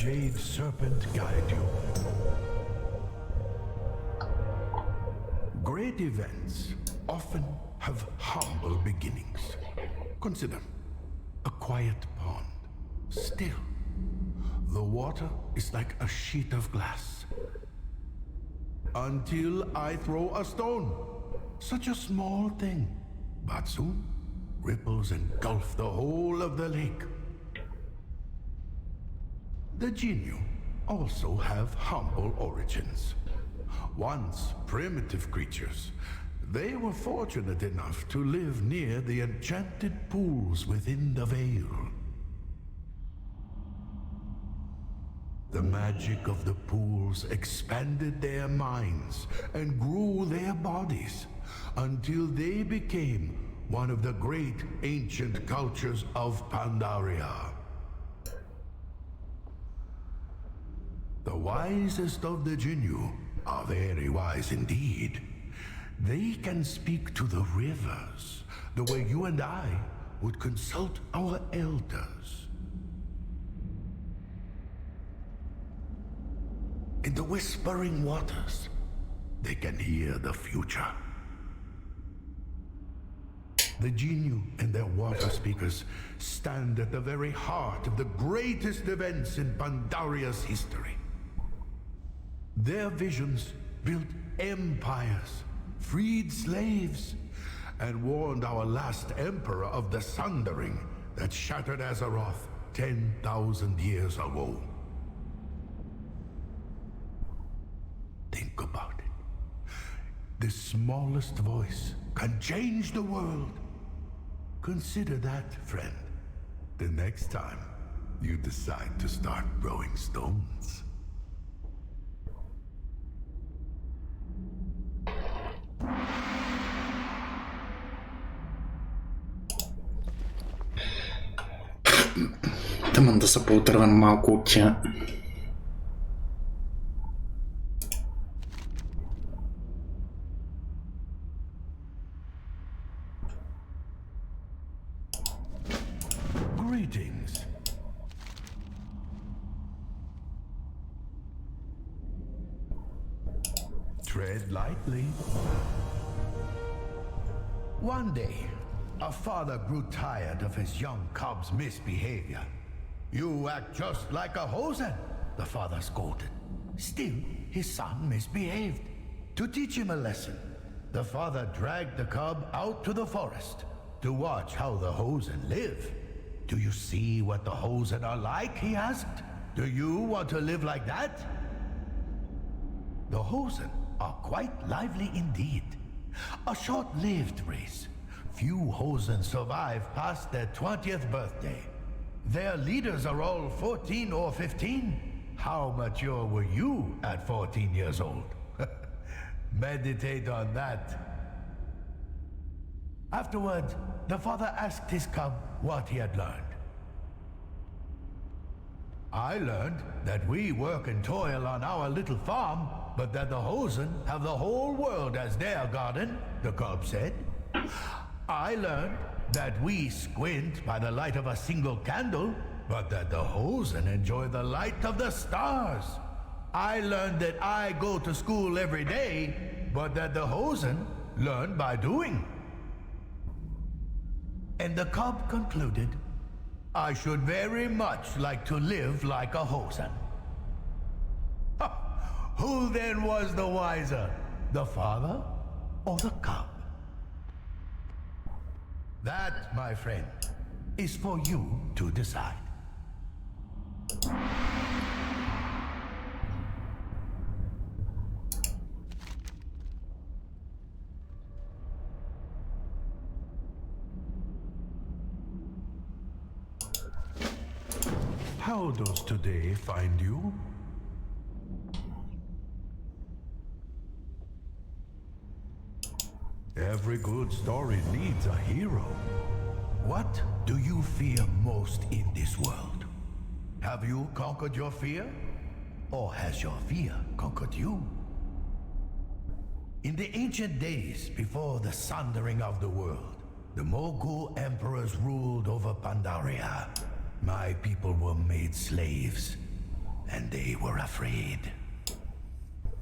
Jade Serpent guide you. Great events often have humble beginnings. Consider a quiet pond. Still, the water is like a sheet of glass. Until I throw a stone. Such a small thing. But soon, ripples engulf the whole of the lake. The Jinyu also have humble origins. Once primitive creatures, they were fortunate enough to live near the enchanted pools within the Veil. The magic of the pools expanded their minds and grew their bodies until they became one of the great ancient cultures of Pandaria. The wisest of the Jinyu are very wise indeed. They can speak to the rivers the way you and I would consult our elders. In the whispering waters, they can hear the future. The Jinyu and their water speakers stand at the very heart of the greatest events in Pandaria's history. Their visions built empires, freed slaves, and warned our last emperor of the sundering that shattered Azeroth 10,000 years ago. Think about it. The smallest voice can change the world. Consider that, friend, the next time you decide to start throwing stones. Тъмън да се поотървам малко от тя. Greetings. Tread lightly. One day, a father grew tired of his young cub's misbehavior. You act just like a hosen, the father scolded. Still, his son misbehaved. To teach him a lesson, the father dragged the cub out to the forest to watch how the hosen live. Do you see what the hosen are like, he asked. Do you want to live like that? The hosen are quite lively indeed. A short-lived race. Few hosen survive past their 20th birthday. Their leaders are all 14 or 15. How mature were you at 14 years old? Meditate on that. Afterward, the father asked his cub what he had learned. I learned that we work and toil on our little farm, but that the hosen have the whole world as their garden, the cub said. I learned that we squint by the light of a single candle, but that the hosen enjoy the light of the stars. I learned that I go to school every day, but that the hosen learn by doing. And the cub concluded, I should very much like to live like a hosen. Who then was the wiser, the father or the cub? That, my friend, is for you to decide. How does today find you? Every good story needs a hero. What do you fear most in this world? Have you conquered your fear? Or has your fear conquered you? In the ancient days before the sundering of the world, the Mogul emperors ruled over Pandaria. My people were made slaves. and they were afraid.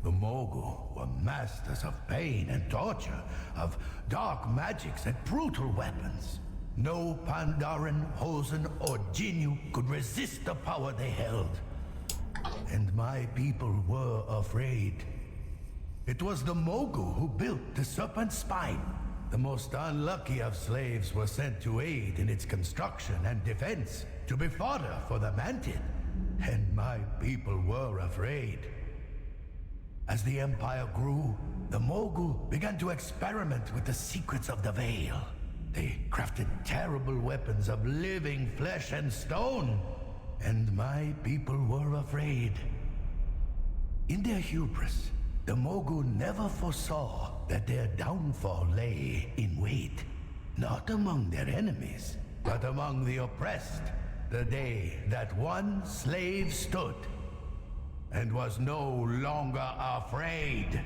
The Mogul were masters of pain and torture, of dark magics and brutal weapons. No Pandaren, Hosen, or Jinyu could resist the power they held. And my people were afraid. It was the Mogul who built the Serpent Spine. The most unlucky of slaves were sent to aid in its construction and defense, to be fodder for the Mantid. And my people were afraid. As the Empire grew, the Mogul began to experiment with the secrets of the Veil. They crafted terrible weapons of living flesh and stone, and my people were afraid. In their hubris, the Mogul never foresaw that their downfall lay in wait, not among their enemies, but among the oppressed, the day that one slave stood and was no longer afraid.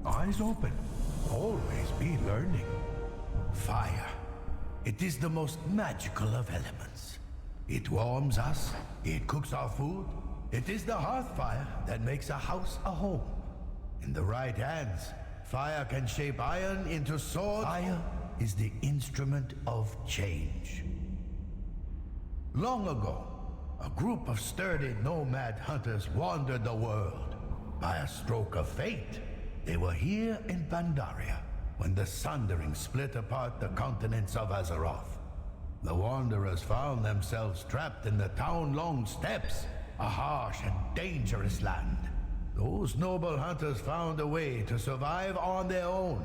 Eyes open. Always be learning. Fire. It is the most magical of elements. It warms us. It cooks our food. It is the hearth fire that makes a house a home. In the right hands, fire can shape iron into sword. Fire is the instrument of change. Long ago, a group of sturdy nomad hunters wandered the world. By a stroke of fate, they were here in Pandaria when the Sundering split apart the continents of Azeroth. The Wanderers found themselves trapped in the town-long steppes, a harsh and dangerous land. Those noble hunters found a way to survive on their own.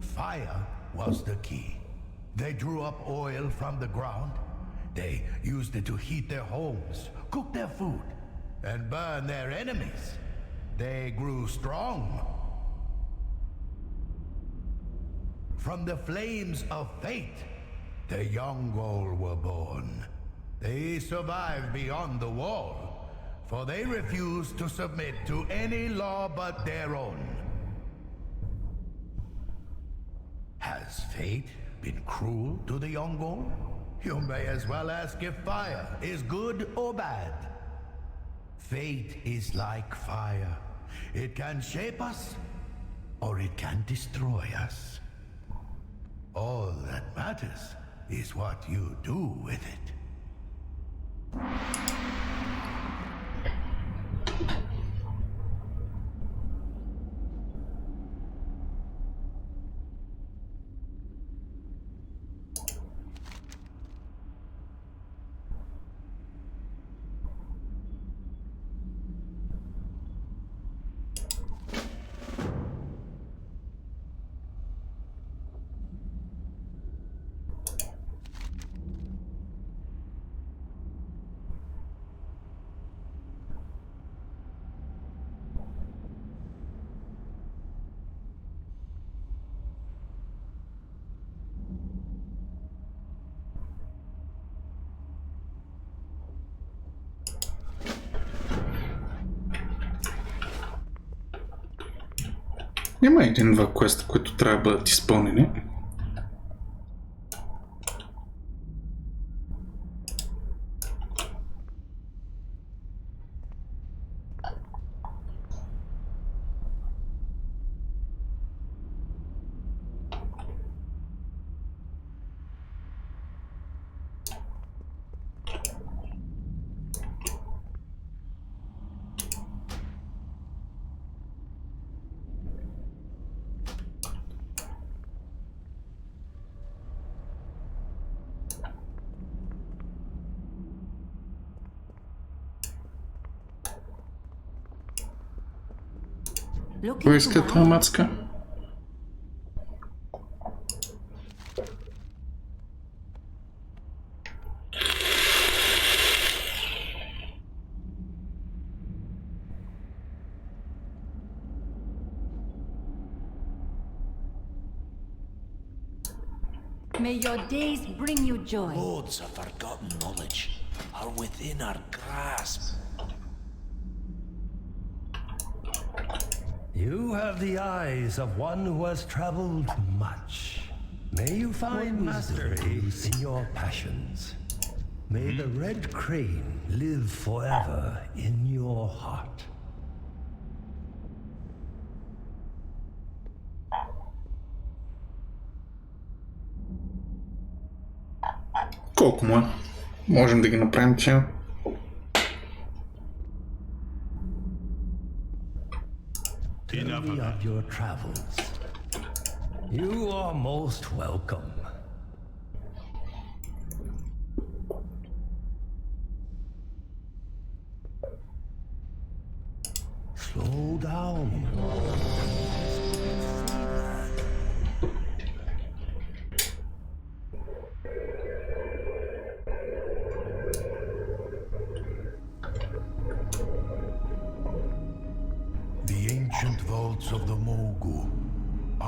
Fire was the key. They drew up oil from the ground. They used it to heat their homes, cook their food, and burn their enemies. They grew strong. From the flames of fate, the Yongol were born. They survived beyond the wall, for they refused to submit to any law but their own. Has fate been cruel to the Yongol? You may as well ask if fire is good or bad. Fate is like fire. It can shape us, or it can destroy us. All that matters is what you do with it. Има един-два квеста, които трябва да бъдат изпълнени. Кой иска тази мацка? May your days bring you joy. Loads of forgotten knowledge are within our grasp. You have the eyes of one who has traveled much. May you find mastery in your passions. May the red crane live forever in your heart. Колко му е? Можем да ги направим тя. Tell me of your travels. You are most welcome. Slow down. The ancient vaults of the Mogu,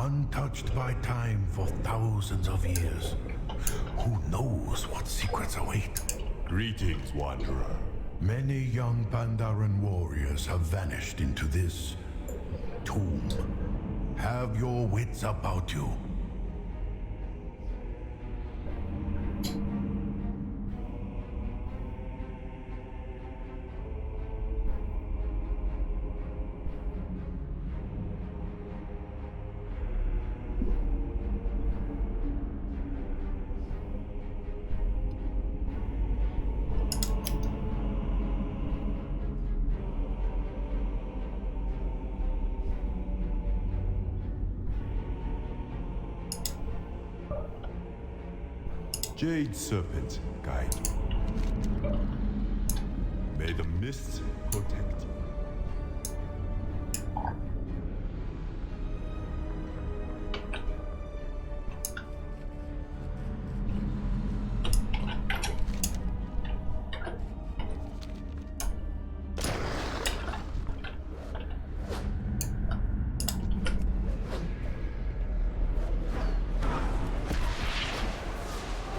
untouched by time for thousands of years. Who knows what secrets await? Greetings, Wanderer. Many young Pandaren warriors have vanished into this tomb. Have your wits about you. Jade Serpent guide you. May the mists protect you.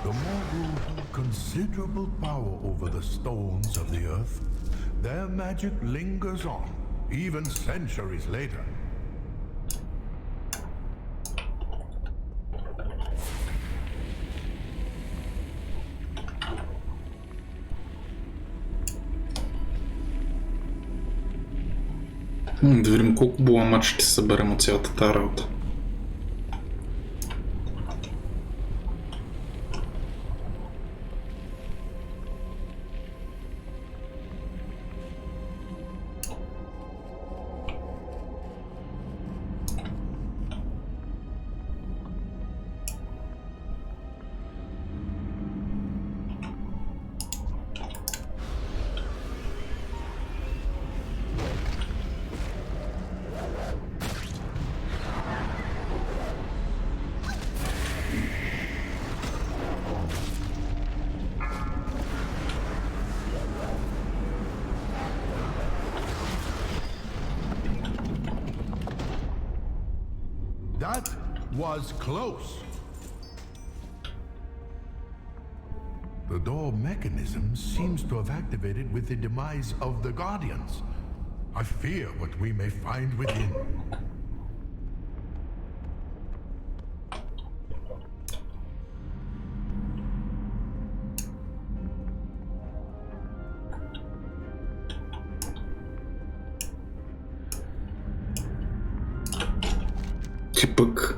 The Mogu have considerable power over the stones of the earth. Their magic lingers on, even centuries later. Да видим колко буламач ще съберем от цялата тази работа. That was close. The door mechanism seems to have activated with the demise of the Guardians. I fear what we may find within. Ти пък.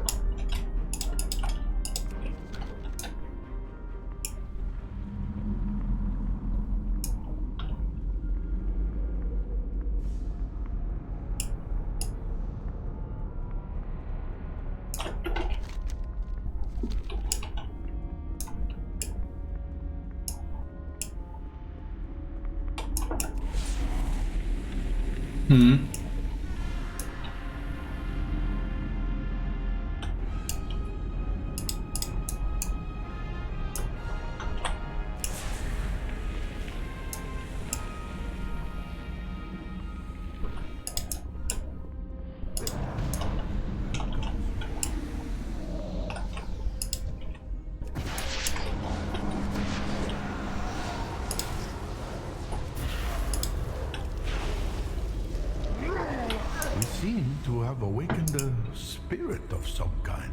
seem to have awakened a spirit of some kind.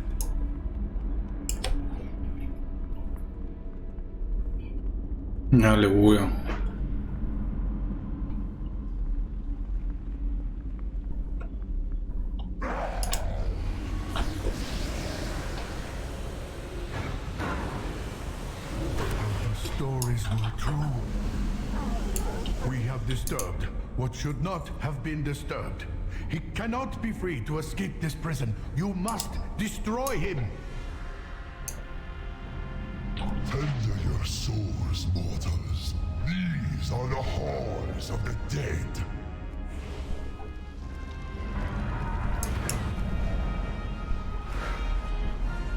Aleluia. The stories were true. We have disturbed what should not have been disturbed. He cannot be free to escape this prison. You must destroy him. Tender your sores, mortals. These are the halls of the dead.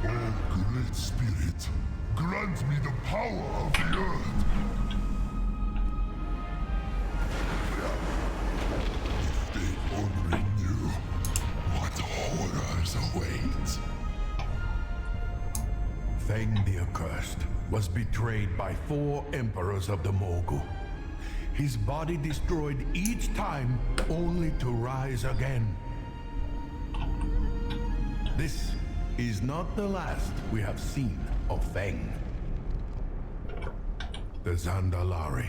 Oh, great spirit, grant me the power of the earth. If they only knew what horrors await. Feng the Accursed was betrayed by 4 emperors of the Mogul. His body destroyed each time, only to rise again. This is not the last we have seen of Feng. The Zandalari,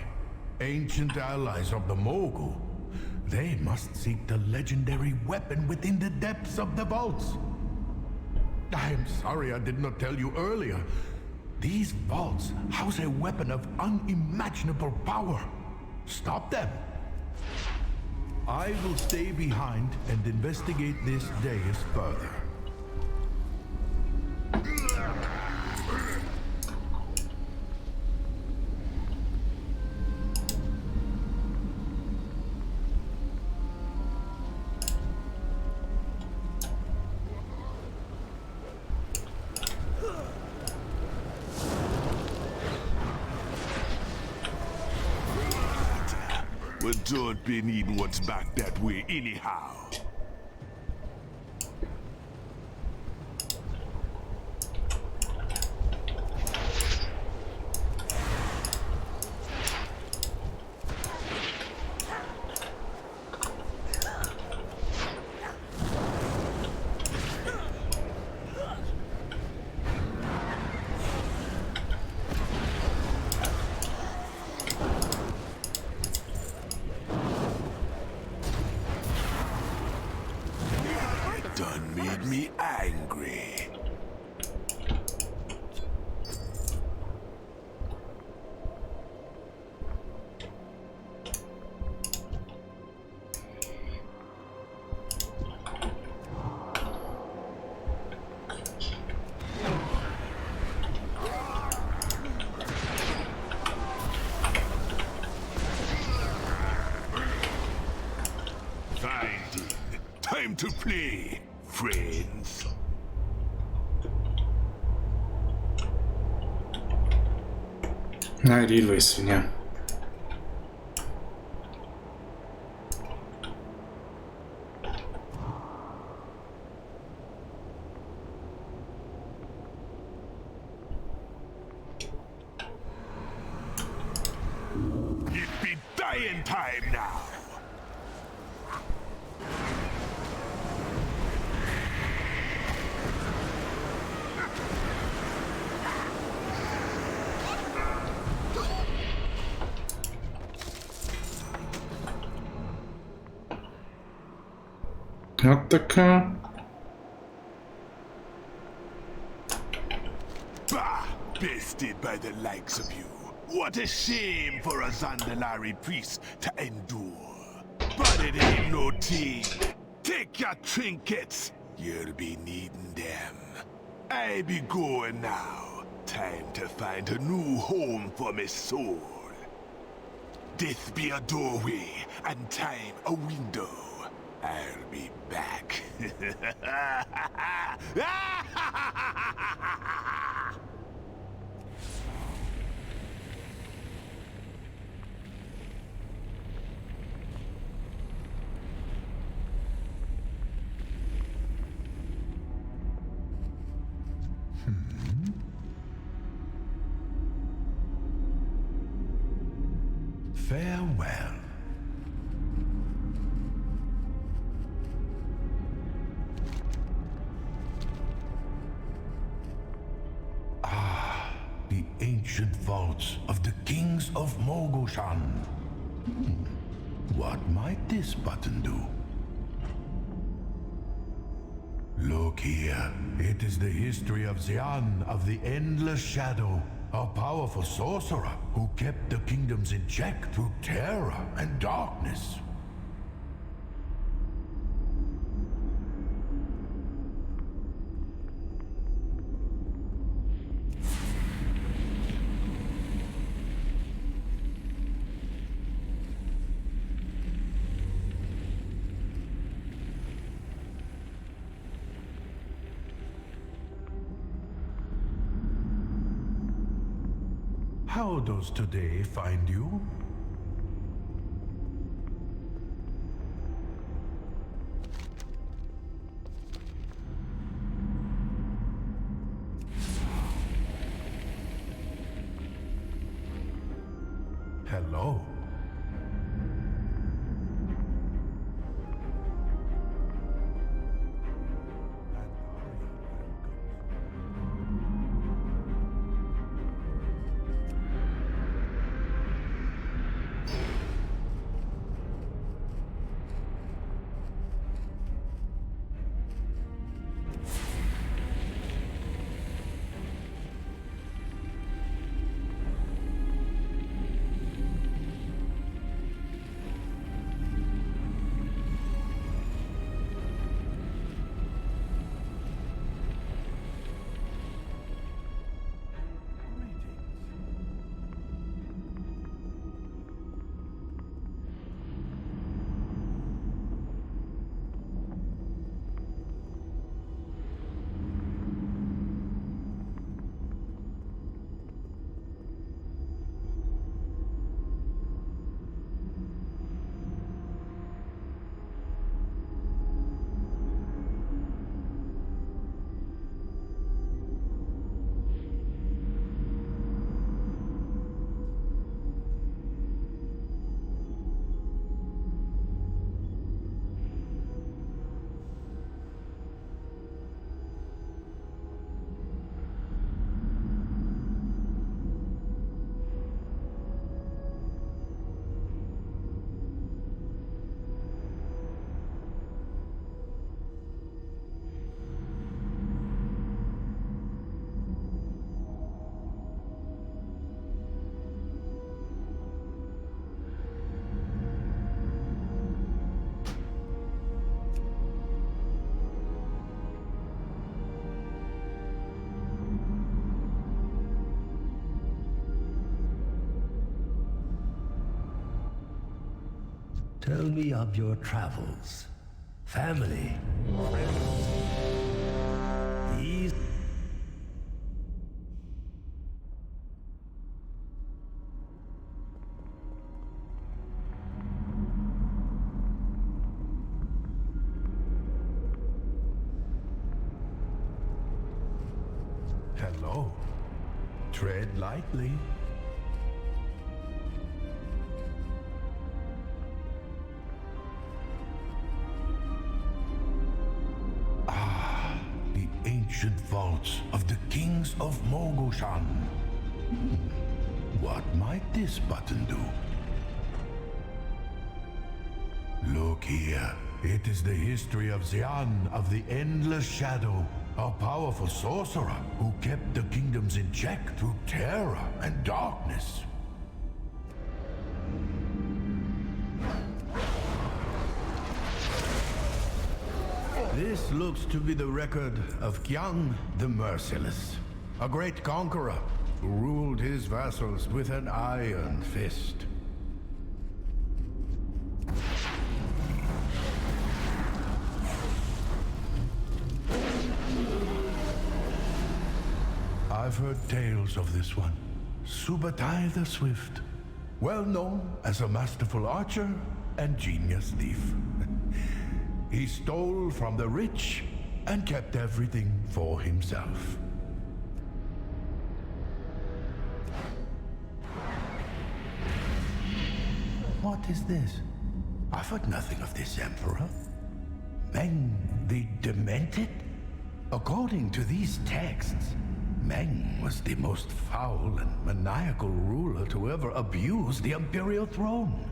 ancient allies of the Mogul, they must seek the legendary weapon within the depths of the vaults. I am sorry I did not tell you earlier. These vaults house a weapon of unimaginable power. Stop them. I will stay behind and investigate this dais further. Well, don't be needing what's back that way anyhow. Done made me angry. Fine, time to play, friends. Ajde, idvaj svinja. It be dying time now. От така. Bah! Bested by the likes of you. What a shame for a Zandalari priest to endure. But it ain't no tea. Take your trinkets. You'll be needing them. I be going now. Time to find a new home for my soul. Death be a doorway, and time a window. I'll be back. Farewell. ancient vaults of the kings of Mogoshan. What might this button do? Look here. It is the history of Xian of the Endless Shadow, a powerful sorcerer who kept the kingdoms in check through terror and darkness. How does today find you? Hello. Tell me of your travels. Family, friends. These... Hello. Tread lightly. Ancient vaults of the kings of Mogoshan. What might this button do? Look here. It is the history of Xian of the Endless Shadow, a powerful sorcerer who kept the kingdoms in check through terror and darkness. This looks to be the record of Qiang the Merciless, a great conqueror who ruled his vassals with an iron fist. I've heard tales of this one, Subutai the Swift, well known as a masterful archer and genius thief. He stole from the rich and kept everything for himself. What is this? I've heard nothing of this emperor. Men, the demented? According to these texts, Meng was the most foul and maniacal ruler to ever abuse the Imperial throne.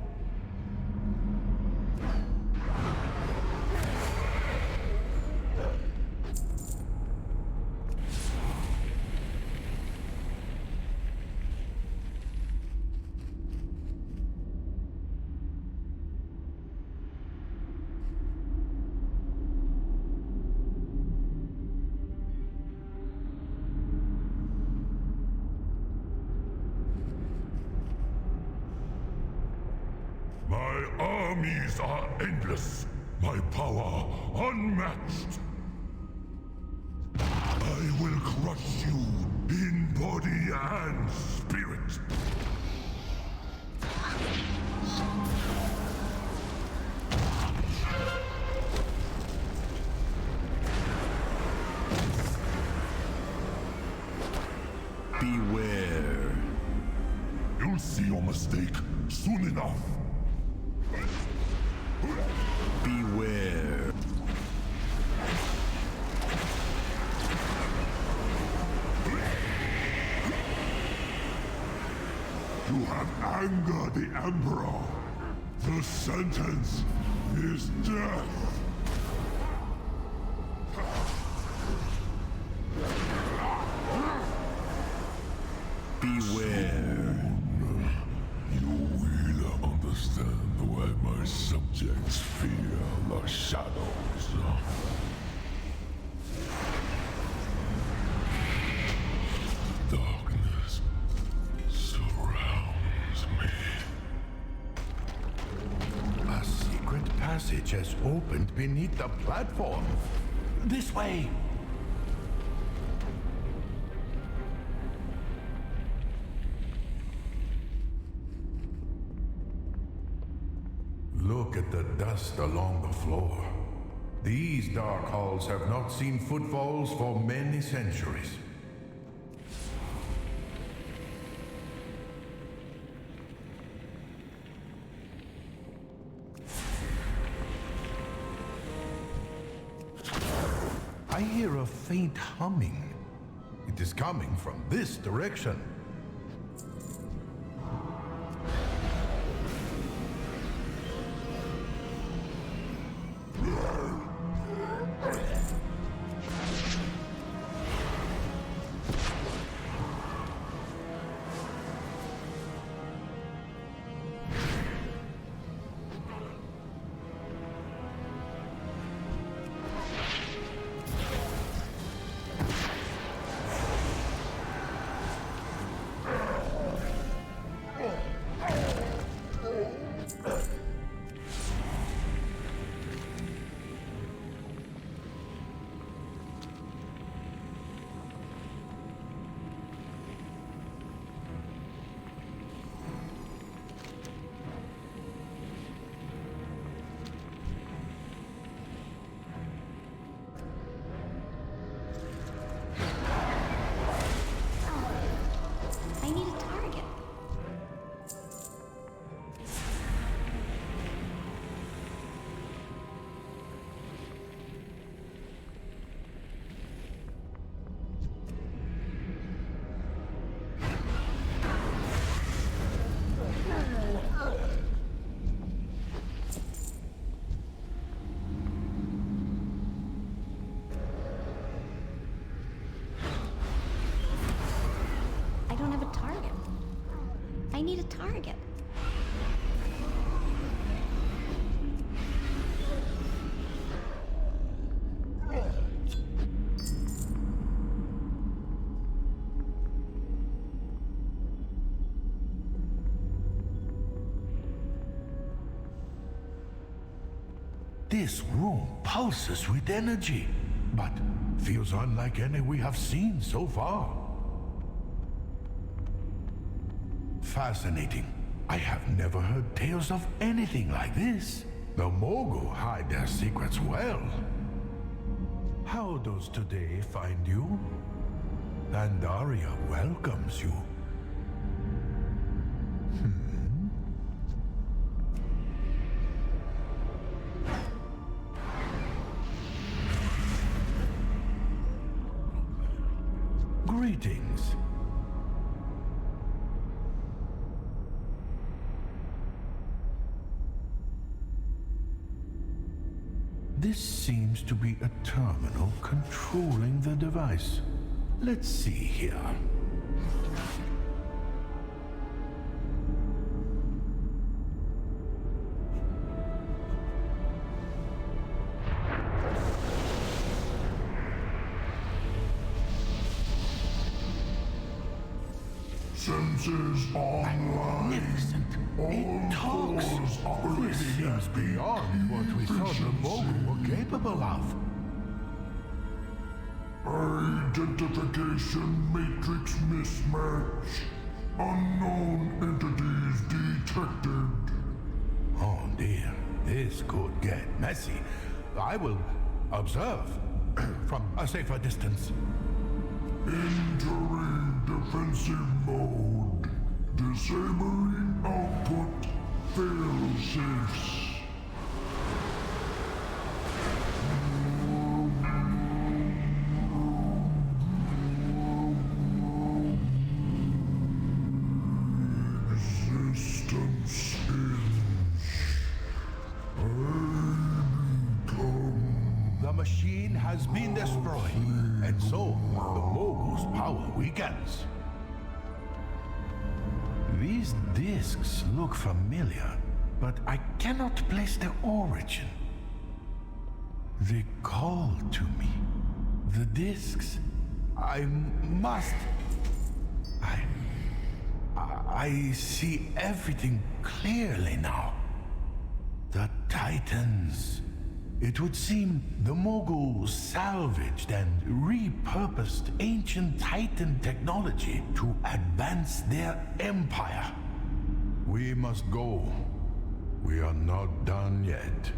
My armies are endless, my power unmatched. I will crush you in body and spirit. Beware. You'll see your mistake soon enough. Beware. You have angered the Emperor. The sentence is death. Beware. You will understand why my subjects fear the shadows. Darkness surrounds me. A secret passage has opened beneath the platform. This way. Look at the dust along the floor. These dark halls have not seen footfalls for many centuries. I hear a faint humming. It is coming from this direction. I need a target. This room pulses with energy, but feels unlike any we have seen so far. Fascinating. I have never heard tales of anything like this. The Mogul hide their secrets well. How does today find you? Pandaria welcomes you. Greetings. This seems to be a terminal controlling the device. Let's see here. Senses online. Magnificent. It talks. This seems beyond what we thought the Mogul were capable of. Identification matrix mismatch. Unknown entities detected. Oh dear, this could get messy. I will observe from a safer distance. Entering defensive mode. Disabling output failsafes. Resistance The machine has been destroyed, and so the Mogul's power weakens. These discs look familiar, but I cannot place their origin. They call to me. The discs. I see everything clearly now. The Titans. It would seem the Moguls salvaged and repurposed ancient Titan technology to advance their empire. We must go. We are not done yet.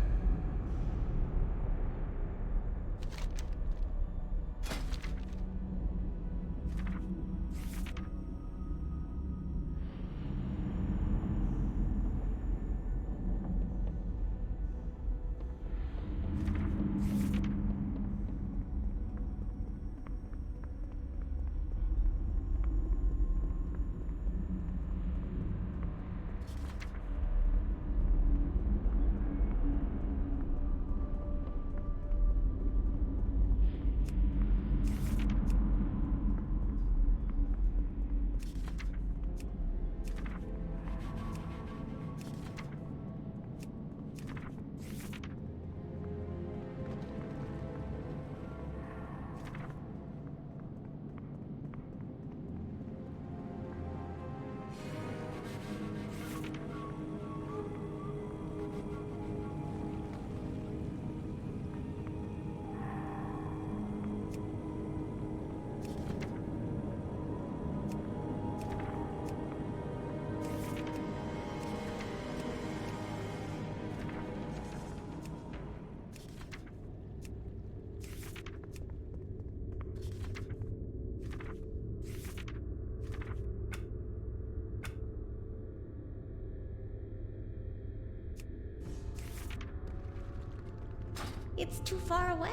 It's too far away.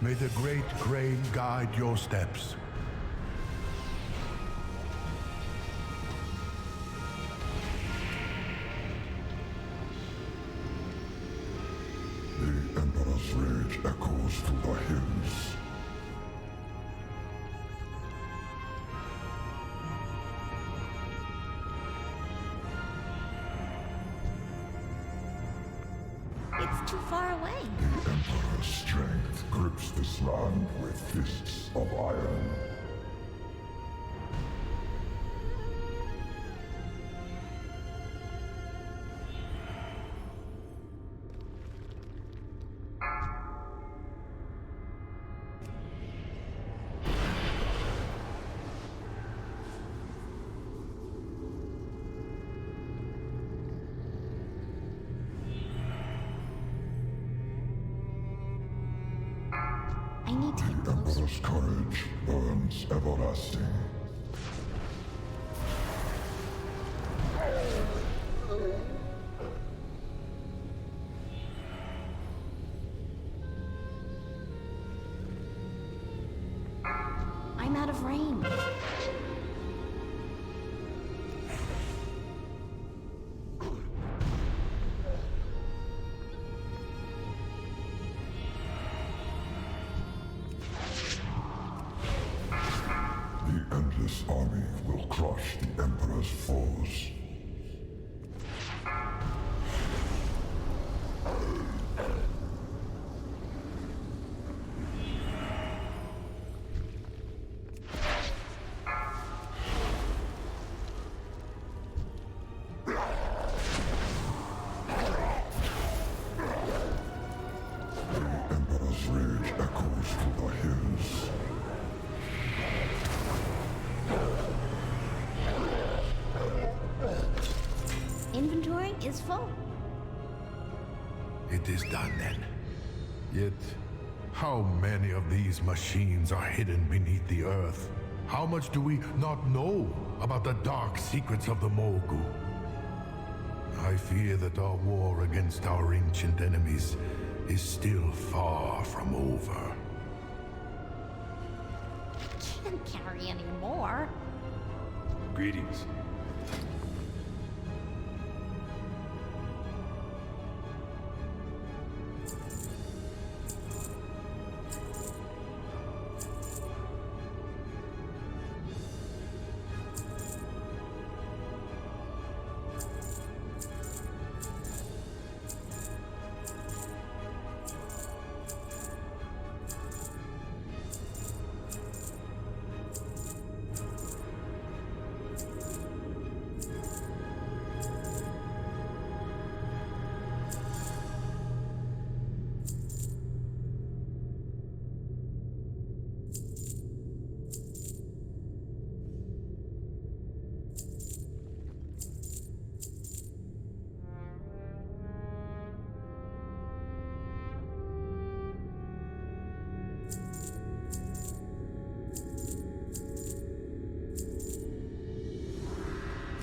May the great grain guide your steps. The Emperor's rage echoes through the hills. It's too far away. The Emperor's strength grips this land with fists of iron. courage burns everlasting. I'm out of range. The endless army will crush the Emperor's foes. The Emperor's rage echoes through the hills. Inventory is full. It is done then. Yet, how many of these machines are hidden beneath the earth? How much do we not know about the dark secrets of the Mogu? I fear that our war against our ancient enemies is still far from over. Can't carry any more. Greetings.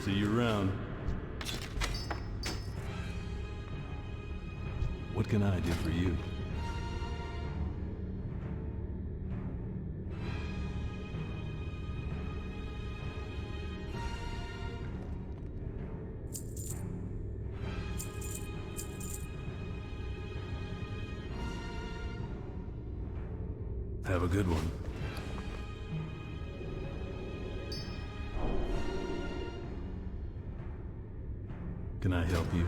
See you around. What can I do for you? Have a good one. Can I help you?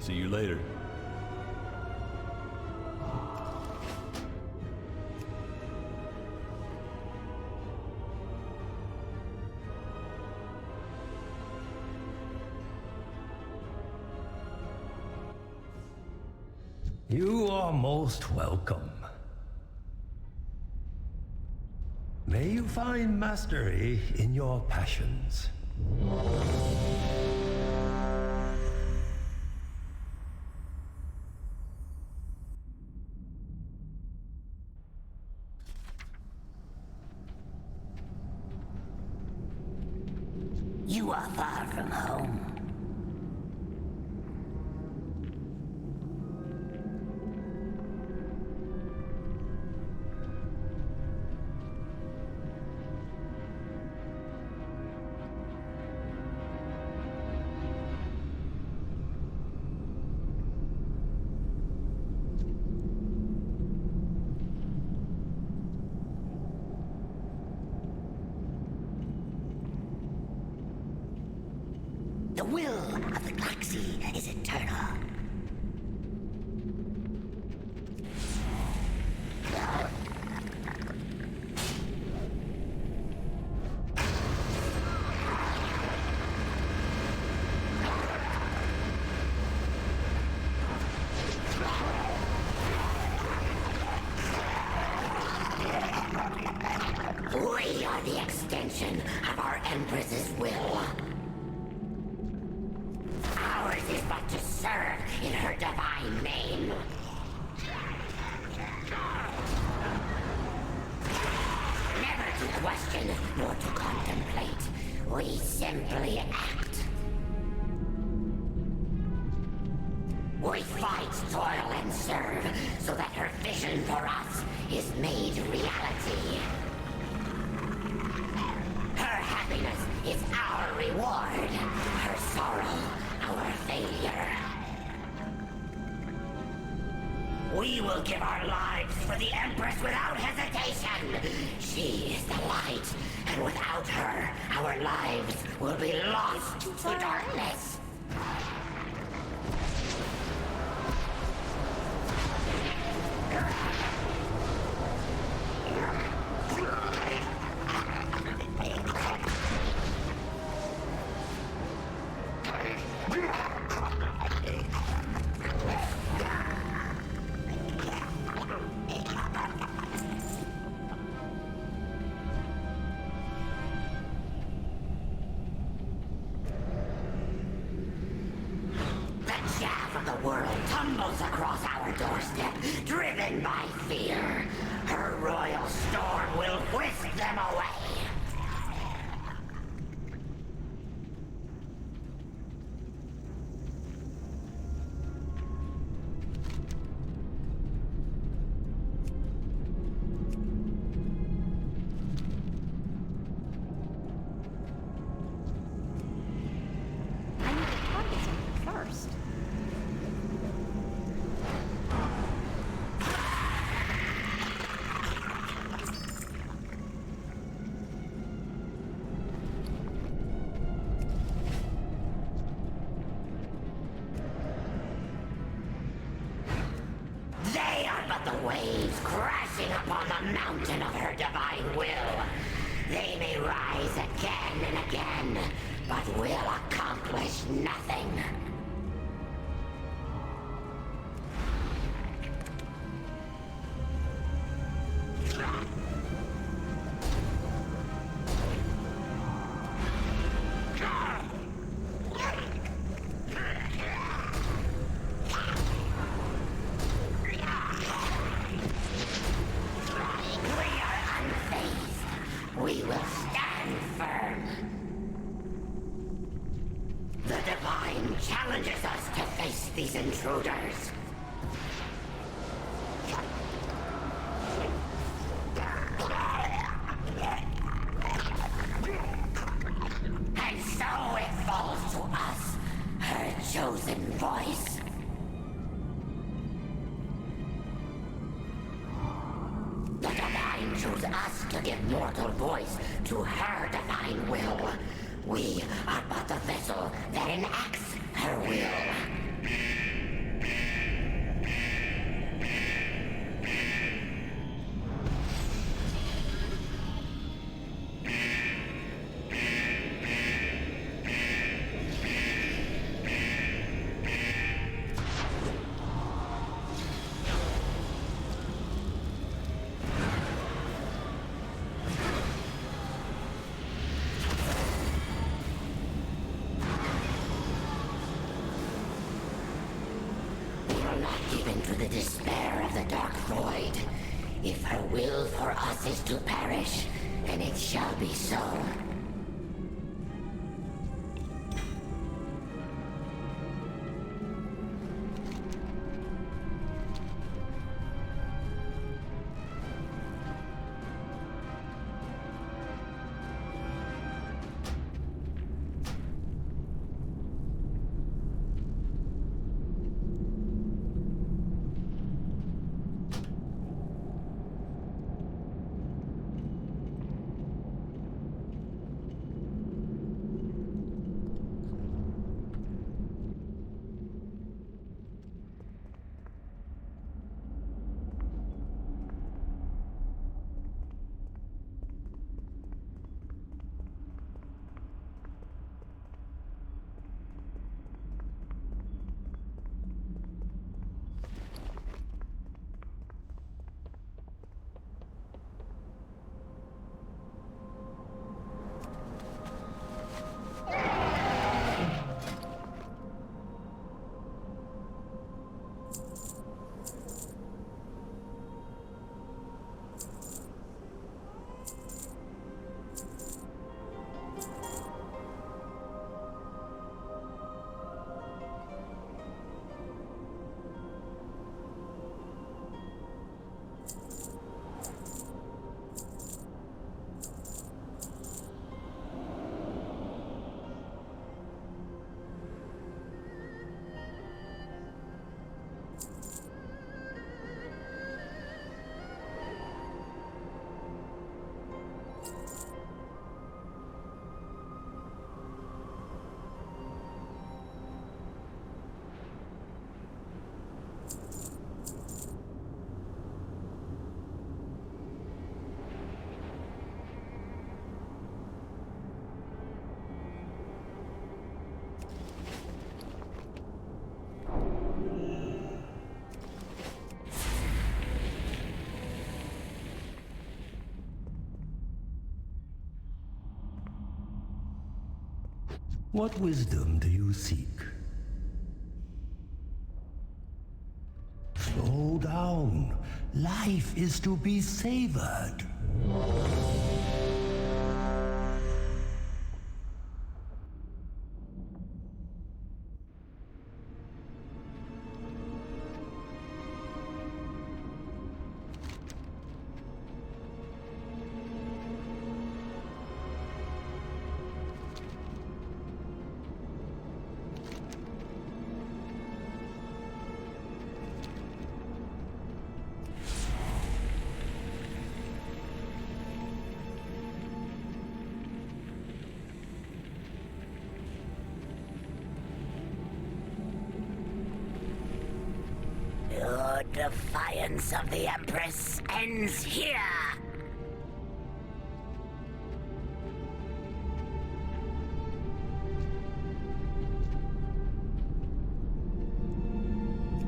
See you later. You are most welcome. May you find mastery in your passions. You are far from home. The will of the galaxy is eternal. We are the extension of our Empress's will. Ours is but to serve in her divine name. Never to question nor to contemplate. We simply act. We fight, toil, and serve so that her vision for us is made reality. Her happiness is our reward, her sorrow, our failure. We will give our lives for the Empress without hesitation. She is the light, and without her, our lives will be lost to darkness. Tumbles across our doorstep, driven by fear. Her royal storm will whisk them away. I need to target something first. They are but the waves crashing upon the mountain of her divine will. They may rise again and again, but will accomplish nothing. We will stand firm. The Divine challenges us to face these intruders. And so it falls to us, her chosen voice. The Divine chose us to give mortal voice to her divine will. We are but the vessel that enacts her will. Given to the despair of the dark void. If her will for us is to perish, then it shall be so. What wisdom do you seek? Slow down. Life is to be savored. Your defiance of the Empress ends here!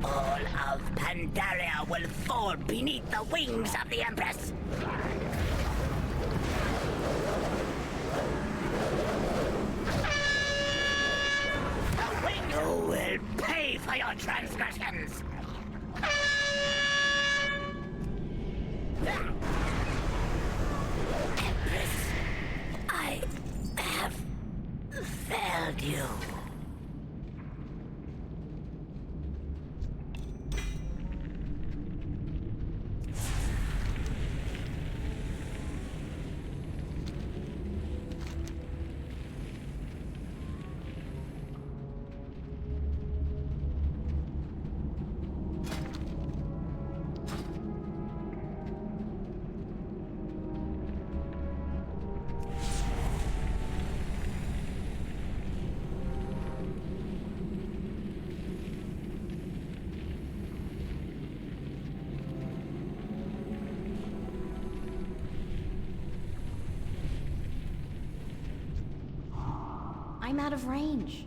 All of Pandaria will fall beneath the wings of the Empress! The Wing will pay for your transgressions! Empress, I have failed you. I'm out of range.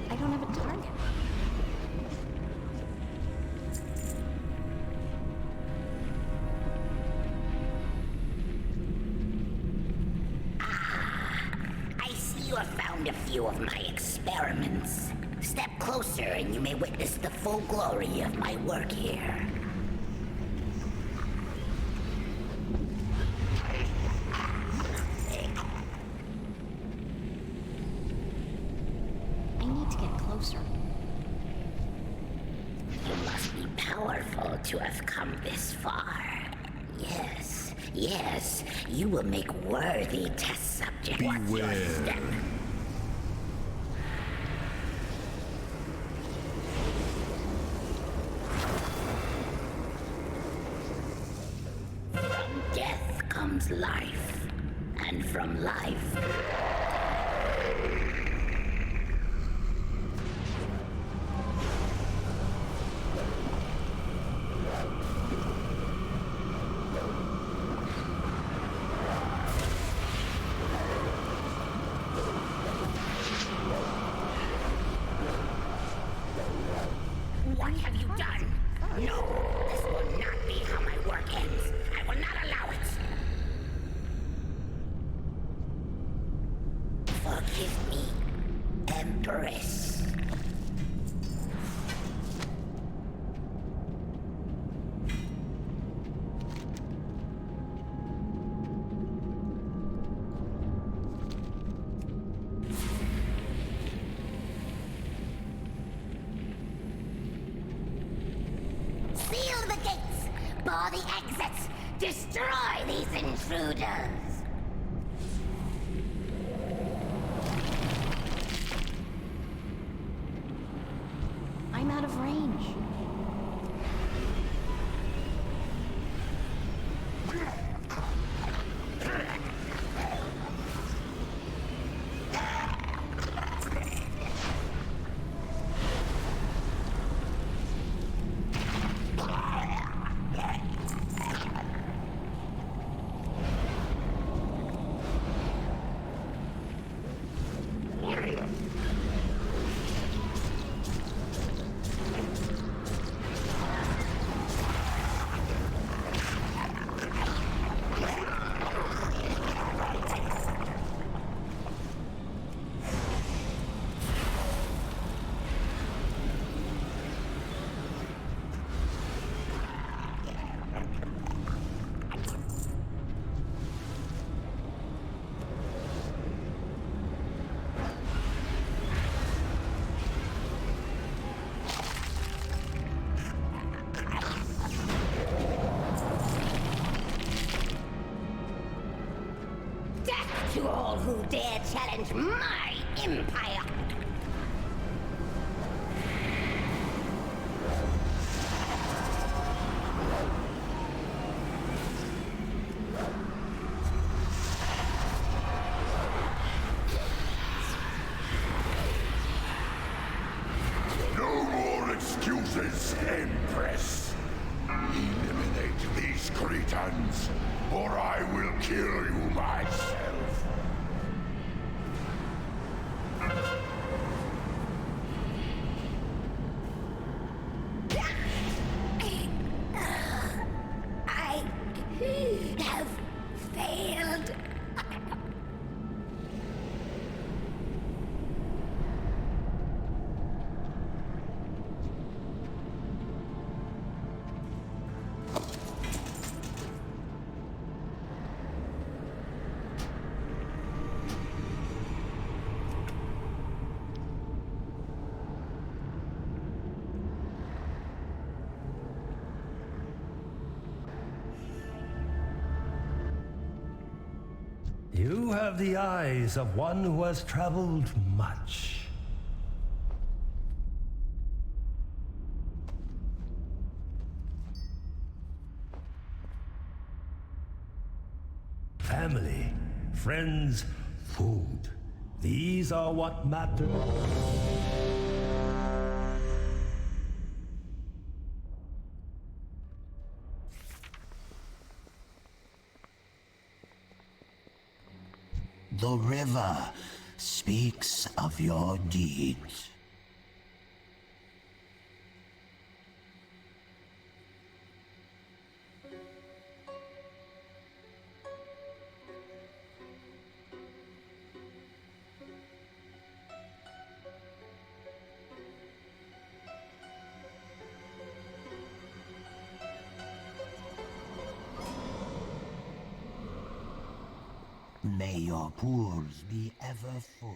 I don't have a target. I see you have found a few of my experiments. Step closer and you may witness the full glory of my work here. I need to get closer. You must be powerful to have come this far. Yes, you will make worthy test subjects. What's your step? From death comes life, and from life... bar the exits! Destroy these intruders! I'm out of range. To all who dare challenge my empire! No more excuses, Empress. Eliminate these cretins, or I will kill you myself. I have failed. You have the eyes of one who has traveled much. Family, friends, food. These are what matter. The river speaks of your deeds. May your pools be ever full.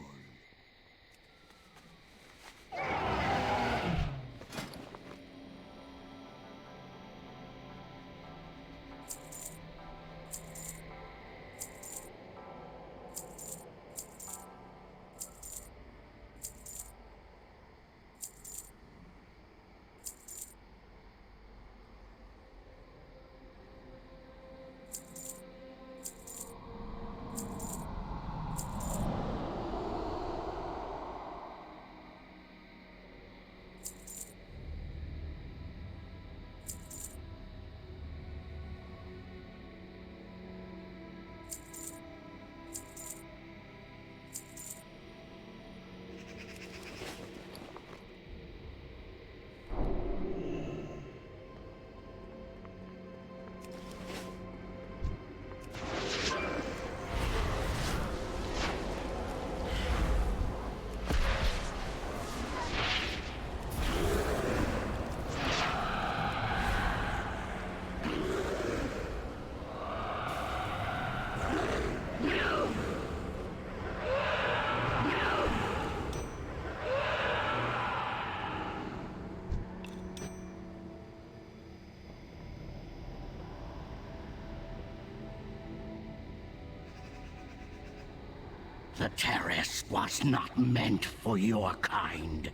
The terrace was not meant for your kind.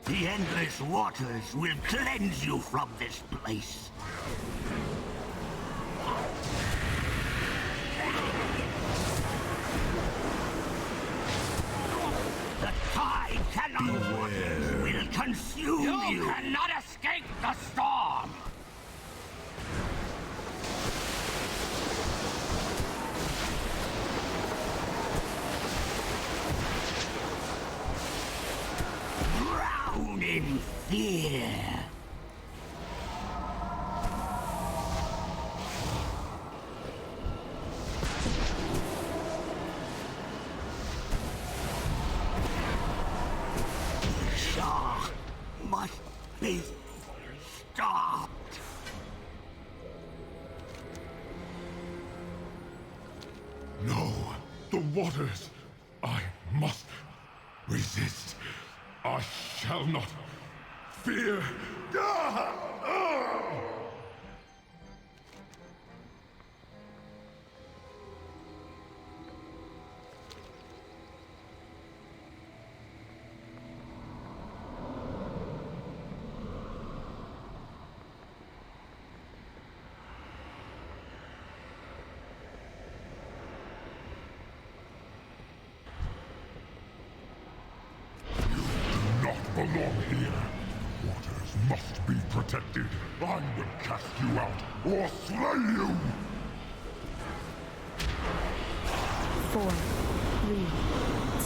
The endless waters will cleanse you from this place. The tide cannot waters will consume you. You cannot escape the storm. Drown in fear. Shah must be stopped. No, the waters. I must resist. I shall not fear. Not belong here. Waters must be protected. I will cast you out or slay you. 4, 3,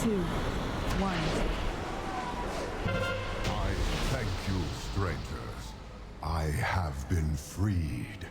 2, 1. I thank you, strangers. I have been freed.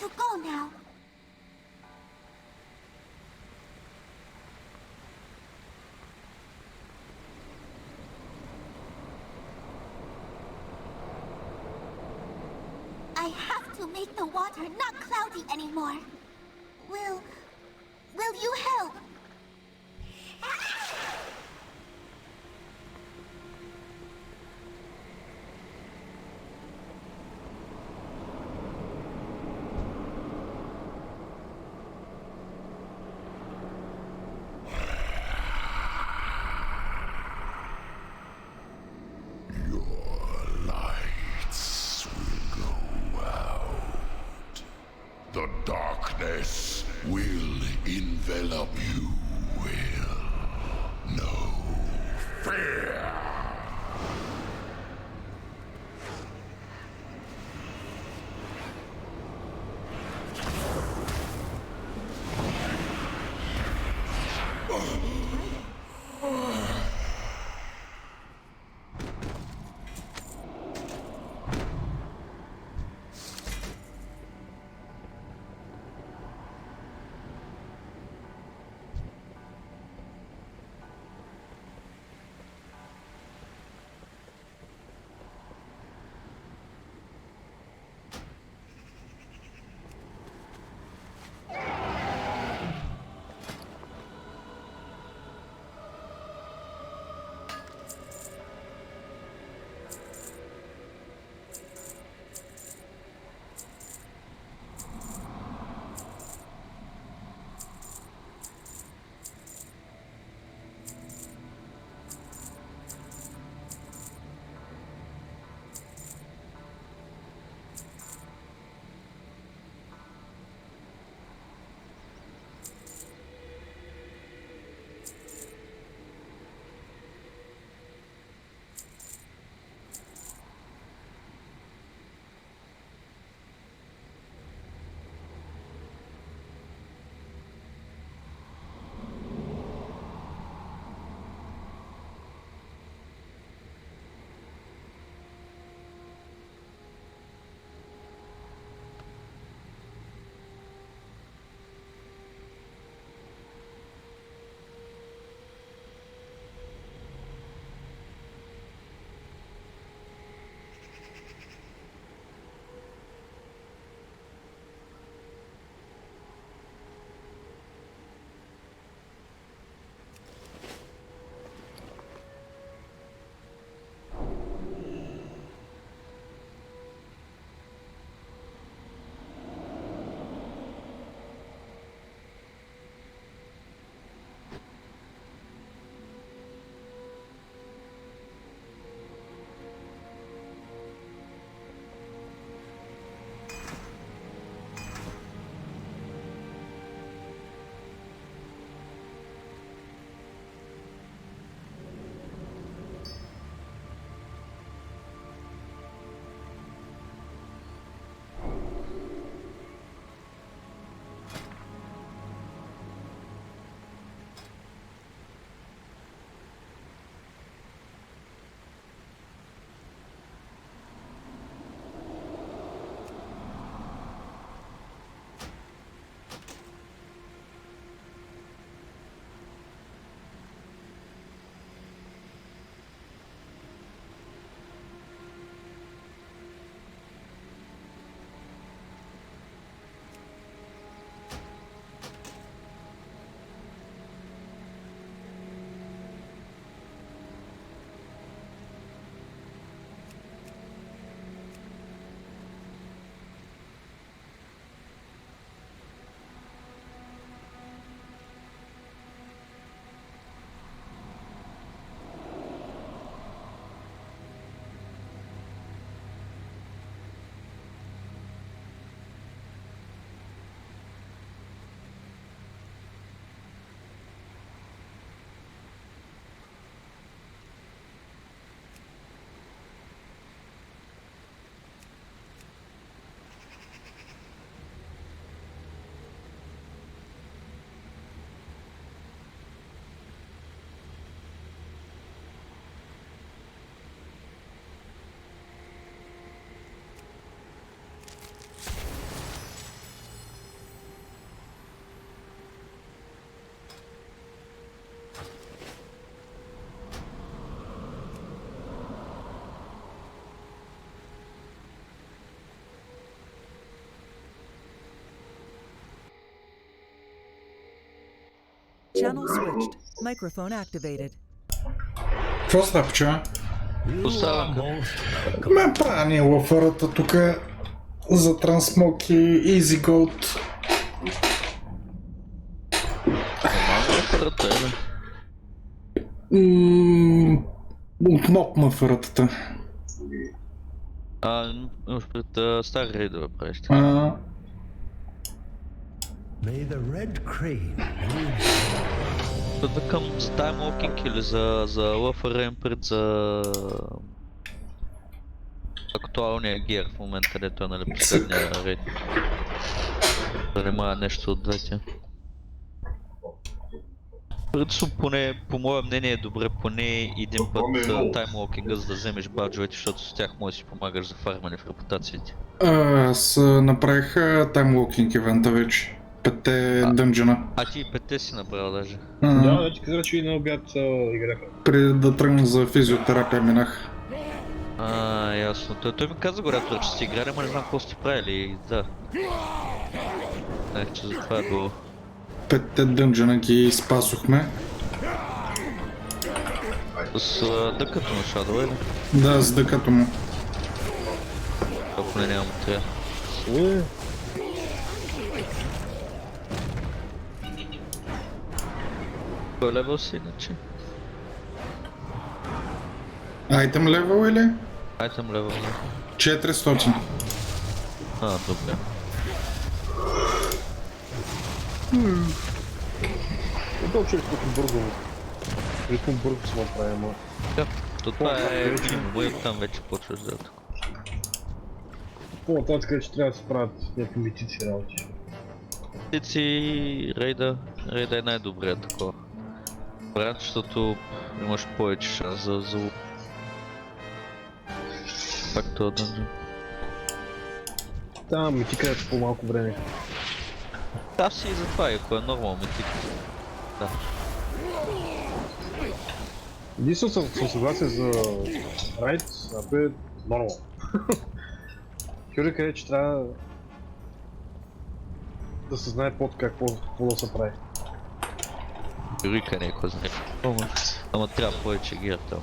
to go now. I have to make the water not cloudy anymore. Will you help? The darkness will envelop you. Will no fear. Channel switched. Microphone activated. Какво става, пчела? Ме правя ни лафърата тук за Трансмок и Easy Gold. Лафърата, От моб мафърата. имаш пред стар рейдове правиш. May the red crane Към таймлокинг или за лъфър пред за актуалния гир в момента, дето е нали последния рейд. Да нема нещо от двете. Предсо поне, по мое мнение е добре поне един път таймлокинга, за да вземеш баджовете, защото с тях може да си помагаш за фармане в репутациите. Аз направих таймлокинг ивента вече. 5 дънджена. Ти 5 си направил даже. Да, вече казах, че и на обяд играха. Преди да тръгна за физиотерапия минах. Ясно. Той ми каза горято, че сте играли, но не знам какво сте правили. Да. Че за това е било. 5 дънджена ги спасохме. С дъкато на Shadow, или? Да, с дъкато му. Ако не нямам трябва. Кой левел си иначе? Айтем левел или? Айтем левел, да. 400. Добре. Това че риском бързо. Риском бързо се направи, ама. Да, това е боев, там вече почваш да така. По-нататък е, че трябва да се правят някакви митици работи. Митици, рейда е най-добрият такова. Вариант, защото имаш повече шанс за пак това дънжен. Да, митика е по-малко време. Да, си и за това, ако е нормално митика. Да. Единствено съм съгласен за райд, ако е нормално. Кюрика е, че трябва да се знае какво да се прави. Кюрика не е кой знае. Ама трябва повече гир там.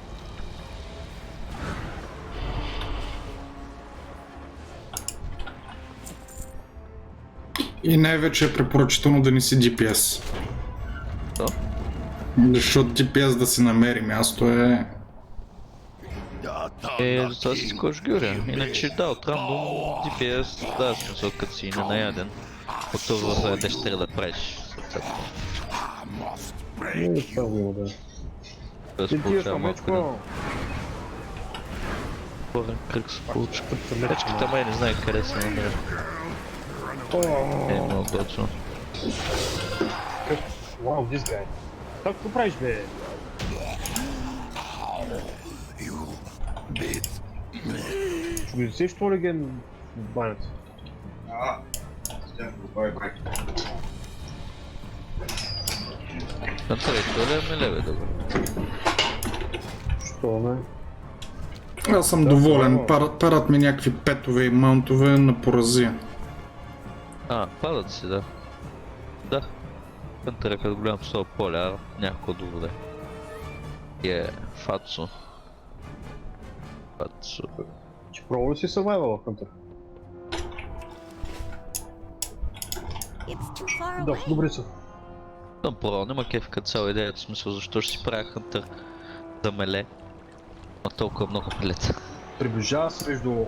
И най-вече е препоръчително да не си DPS. Да? Защото DPS да си намери място е... За това си скош гюря. Иначе да, от рандом DPS, да, смисъл като си ненаяден. От това нещо трябва да правиш. Не е това го да. Да се получава малко да. Порен кръг се получи. Речката май не знае къде се намира. Много точно. Вау, this guy. Какво правиш, бе? Ще го изсеш това леген в банята? Това ли е мелеве добре? Що не? Аз съм доволен. Парат ми някакви петове и маунтове на поразия. Падат си, да. Да. Пънтър е като голям псова поля, някакво доводе. Фацо. Че пробва ли си survival в Hunter? Да, добре са. Съм пробвал, нема кефка цяла идея, в смисъл защо ще си правя Hunter да меле. Но толкова много мелеца. Приближава се между...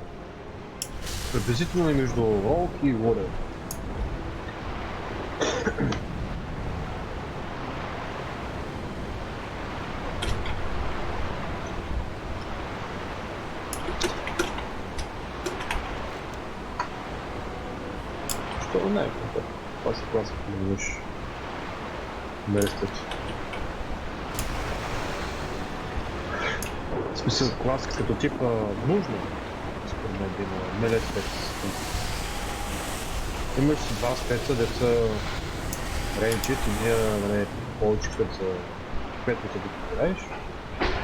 Приблизително между Rogue и Warrior. Що не е? Това си класика да видиш. Мерестът. В смисъл класика като типа нужно. Според мен да има мелет спец. Имаш си два спеца, деца рейнджит и ние повече път за 5 пъти да играеш.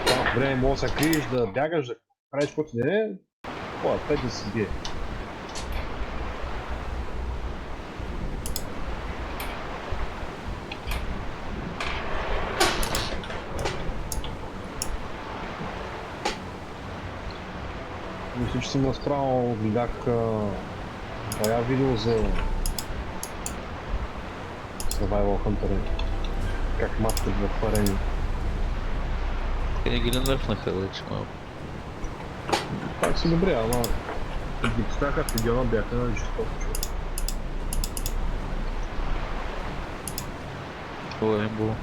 Това време може да се криеш, да бягаш, да правиш каквото не е. Това 5 да се бие. Мисля, че съм разправил, гледах това видео за Survival Hunter, как маскат в арени. Не ги не нърфнаха вече малко. Пак са добре, ама като ги поставяха в региона бяха на жестоко човек. Това е било.